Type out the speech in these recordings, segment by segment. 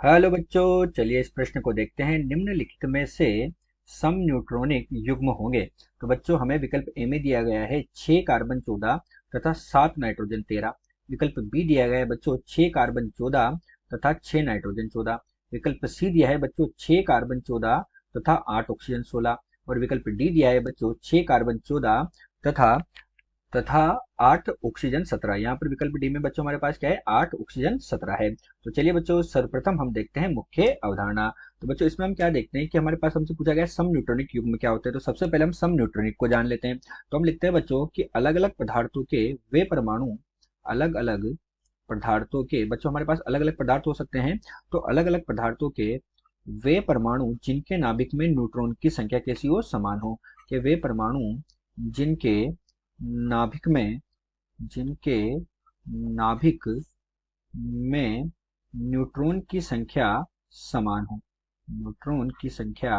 Hello बच्चों, चलिए इस प्रश्न को देखते हैं। निम्नलिखित में से सम न्यूट्रॉनिक युग्म होंगे। तो बच्चों हमें विकल्प ए में दिया गया है 6 कार्बन 14 तथा 7 नाइट्रोजन 13। विकल्प बी दिया गया है बच्चों 6 कार्बन 14 तथा 6 नाइट्रोजन 14। विकल्प सी दिया है बच्चों 6 कार्बन 14 तथा 8 ऑक्सीजन 16। और विकल्प डी दिया है बच्चों 6 कार्बन 14 तथा तथा 8 ऑक्सीजन 17। यहाँ पर विकल्प डी में बच्चों हमारे पास क्या है, 8 ऑक्सीजन 17 है। तो चलिए बच्चों सर्वप्रथम हम देखते हैं मुख्य अवधारणा। तो बच्चों इसमें हम क्या देखते हैं कि हमारे पास हमसे पूछा गया सम न्यूट्रॉनिक युग्म क्या होते हैं। तो सबसे पहले हम सम न्यूट्रॉनिक को जान लेते हैं। तो हम लिखते हैं बच्चों कि अलग अलग पदार्थों के वे परमाणु, अलग अलग पदार्थों के बच्चों हमारे पास अलग अलग पदार्थ हो सकते हैं। तो अलग अलग पदार्थों के वे परमाणु जिनके नाभिक में न्यूट्रॉन की संख्या कैसी हो, समान हो। कि वे परमाणु जिनके नाभिक में जिनके नाभिक में न्यूट्रॉन की संख्या समान हो, न्यूट्रॉन की संख्या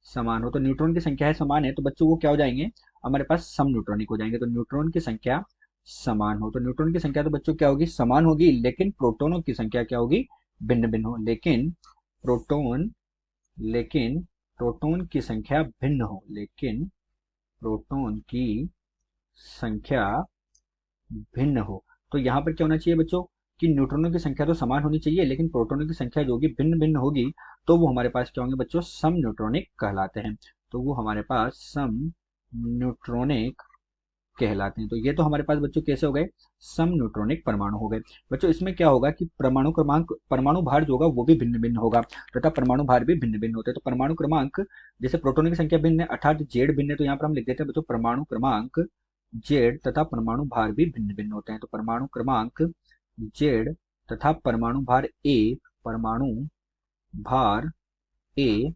समान हो। तो न्यूट्रॉन की संख्या है समान है, तो बच्चों वो क्या हो जाएंगे, हमारे पास सम न्यूट्रॉनिक हो जाएंगे। तो न्यूट्रॉन की संख्या समान हो, तो न्यूट्रॉन की संख्या तो बच्चों क्या होगी, समान होगी, लेकिन प्रोटॉनों की संख्या क्या होगी, भिन्न भिन्न हो। प्रोटॉन लेकिन प्रोटॉन की संख्या भिन्न हो, लेकिन प्रोटॉन की संख्या भिन्न हो। तो यहाँ पर क्या होना चाहिए बच्चों कि न्यूट्रॉनों की संख्या तो समान होनी चाहिए, लेकिन प्रोटॉनों की संख्या जो होगी भिन्न भिन्न होगी। तो वो हमारे पास क्या होंगे बच्चों, सम न्यूट्रॉनिक कहलाते हैं। तो वो हमारे पास सम न्यूट्रॉनिक कहलाते हैं। तो ये तो हमारे पास बच्चों कैसे हो गए, सम न्यूट्रॉनिक परमाणु हो गए। बच्चों इसमें क्या होगा कि परमाणु क्रमांक, परमाणु भार जो होगा वो भी भिन्न भिन्न होगा तथा परमाणु भार भी भिन्न भिन्न होते हैं। तो परमाणु क्रमांक, जैसे प्रोटॉनों की संख्या भिन्न है अर्थात जेड भिन्न है, तो यहाँ पर हम लिख देते हैं बच्चों परमाणु क्रमांक जेड तथा परमाणु भार भी भिन्न भिन्न होते हैं। तो परमाणु क्रमांक जेड तथा परमाणु भार ए, परमाणु भार ए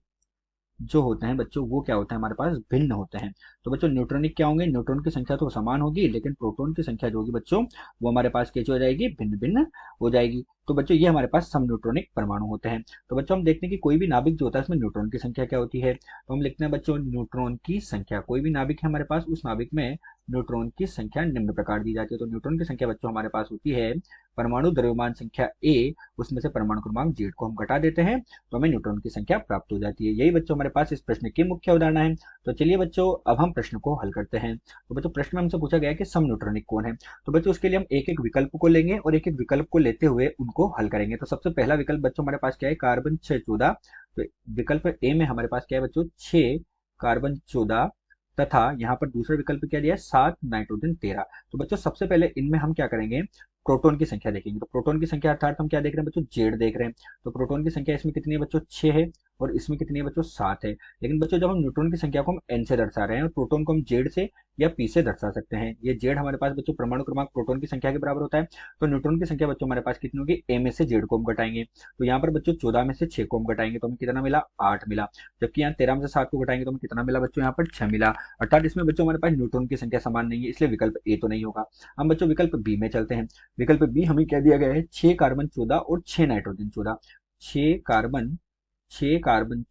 जो होते हैं बच्चों वो क्या होते हैं, हमारे पास भिन्न होते हैं। तो बच्चों न्यूट्रॉनिक क्या होंगे, न्यूट्रॉन की संख्या तो समान होगी, लेकिन प्रोटॉन की संख्या जो होगी बच्चों वो हमारे पास कैसे हो जाएगी, भिन्न भिन्न हो जाएगी। तो बच्चों ये हमारे पास सम न्यूट्रॉनिक परमाणु होते हैं। तो बच्चों हम देखते हैं कि कोई भी नाभिक जो होता है उसमें न्यूट्रॉन की संख्या क्या होती है। तो हम लिखते हैं बच्चों न्यूट्रॉन की संख्या, कोई भी नाभिक है हमारे पास, उस नाभिक में न्यूट्रॉन की संख्या निम्न प्रकार दी जाती है। तो न्यूट्रॉन की संख्या बच्चों हमारे पास होती है परमाणु द्रव्यमान संख्या ए, उसमें से परमाणु क्रमांक जेड को हम घटा देते हैं तो हमें न्यूट्रॉन की संख्या प्राप्त हो जाती है। यही बच्चों हमारे पास इस प्रश्न की मुख्य अवधारणा है। तो चलिए बच्चों अब हम प्रश्न को हल करते हैं। तो बच्चों प्रश्न में हमसे पूछा गया है कि सम न्यूट्रॉनिक कौन है। तो बच्चों उसके लिए हम एक एक विकल्प को लेंगे और एक एक विकल्प को लेते हुए उनको हल करेंगे। तो सबसे पहला विकल्प बच्चों हमारे पास क्या है, कार्बन 614। तो विकल्प ए में हमारे पास क्या है बच्चों, 6 कार्बन 14 तथा यहाँ पर दूसरा विकल्प क्या दिया है, 7 नाइट्रोजन 13। तो बच्चों सबसे पहले इनमें हम क्या करेंगे, प्रोटॉन की संख्या देखेंगे। तो प्रोटॉन की संख्या अर्थात हम क्या देख रहे हैं बच्चों, जेड देख रहे हैं। तो प्रोटॉन की संख्या इसमें कितनी है बच्चों, 6 है, और इसमें कितनी है बच्चों, 7 है। लेकिन बच्चों जब हम न्यूट्रॉन की संख्या को हम एन से दर्शा रहे हैं और प्रोटॉन को हम जेड से या पी से दर्शा सकते हैं। ये जेड हमारे पास बच्चों परमाणु क्रमांक प्रोटॉन की संख्या के बराबर होता है। तो न्यूट्रॉन की संख्या बच्चों हमारे पास कितनी होगी, ए में से जेड को हम घटाएंगे। तो यहाँ पर बच्चों 14 में से 6 को हम घटाएंगे तो हमें कितना मिला, 8 मिला। जबकि यहाँ 13 में से 7 को घटाएंगे तो हमें कितना मिला बच्चों, यहाँ पर 6 मिला। अर्थात इसमें बच्चों हमारे पास न्यूट्रॉन की संख्या समान नहीं है, इसलिए विकल्प ए तो नहीं होगा। हम बच्चों विकल्प बी में चलते हैं। विकल्प बी हमें क्या दिया गया है, 6 कार्बन 14 और 6 नाइट्रोजन 14। 6 कार्बन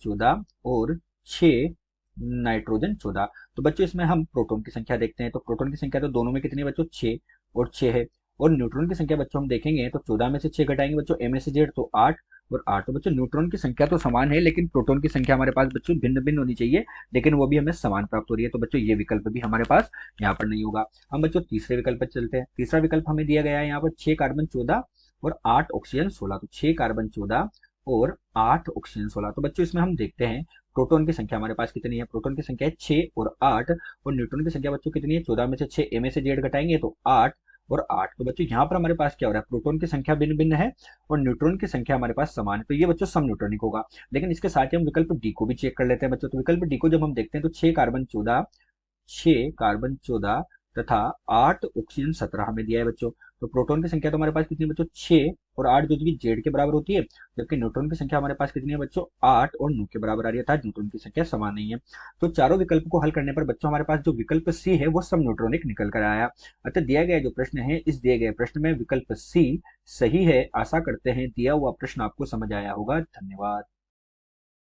14 और 6 नाइट्रोजन 14। तो बच्चों इसमें हम प्रोटॉन की संख्या देखते हैं। तो प्रोटॉन की संख्या तो दोनों में कितनी है बच्चों, 6 और 6 है। और न्यूट्रॉन की संख्या बच्चों हम देखेंगे तो 14 में से 6 घटाएंगे बच्चों ए में से जेड तो 8 और 8। तो बच्चों न्यूट्रॉन की संख्या तो समान है, लेकिन प्रोटॉन की संख्या हमारे पास बच्चों भिन्न भिन्न होनी चाहिए, लेकिन वो भी हमें समान प्राप्त हो रही है। तो बच्चों ये विकल्प भी हमारे पास यहाँ पर नहीं होगा। हम बच्चों तीसरे विकल्प पर चलते हैं। तीसरा विकल्प हमें दिया गया है यहाँ पर 6 कार्बन 14 और 8 ऑक्सीजन 16। तो 6 कार्बन 14 और 8 ऑक्सीजन 16। तो बच्चों इसमें हम देखते हैं प्रोटॉन की संख्या हमारे पास कितनी है, प्रोटॉन की संख्या है 6 और 8, और न्यूट्रॉन की संख्या बच्चों कितनी है, 14 में से 6 ए में से जेड घटाएंगे तो 8 और 8। तो बच्चों यहाँ पर हमारे पास क्या हो रहा है, प्रोटॉन की संख्या भिन्न भिन्न है और न्यूट्रॉन की संख्या हमारे पास समान है। तो ये बच्चों सम न्यूट्रॉनिक होगा। लेकिन इसके साथ ही हम विकल्प डी को भी चेक कर लेते हैं बच्चों। तो विकल्प डी को जब हम देखते हैं तो 6 कार्बन 14 तथा 8 ऑक्सीजन 17 हमें दिया है बच्चों। तो प्रोटॉन की संख्या तो हमारे पास कितनी है बच्चों, 6 और 8 जो कि जेड के बराबर होती है, जबकि न्यूट्रॉन की संख्या हमारे पास कितनी है बच्चों, 8 और 9 के बराबर आ रही है, अर्थात न्यूट्रॉन की संख्या समान नहीं है। तो चारों विकल्प को हल करने पर बच्चों हमारे पास जो विकल्प सी है वो सम न्यूट्रॉनिक निकल कर आया। अतः दिया गया जो प्रश्न है, इस दिए गए प्रश्न में विकल्प सी सही है। आशा करते हैं दिया हुआ प्रश्न आपको समझ आया होगा। धन्यवाद।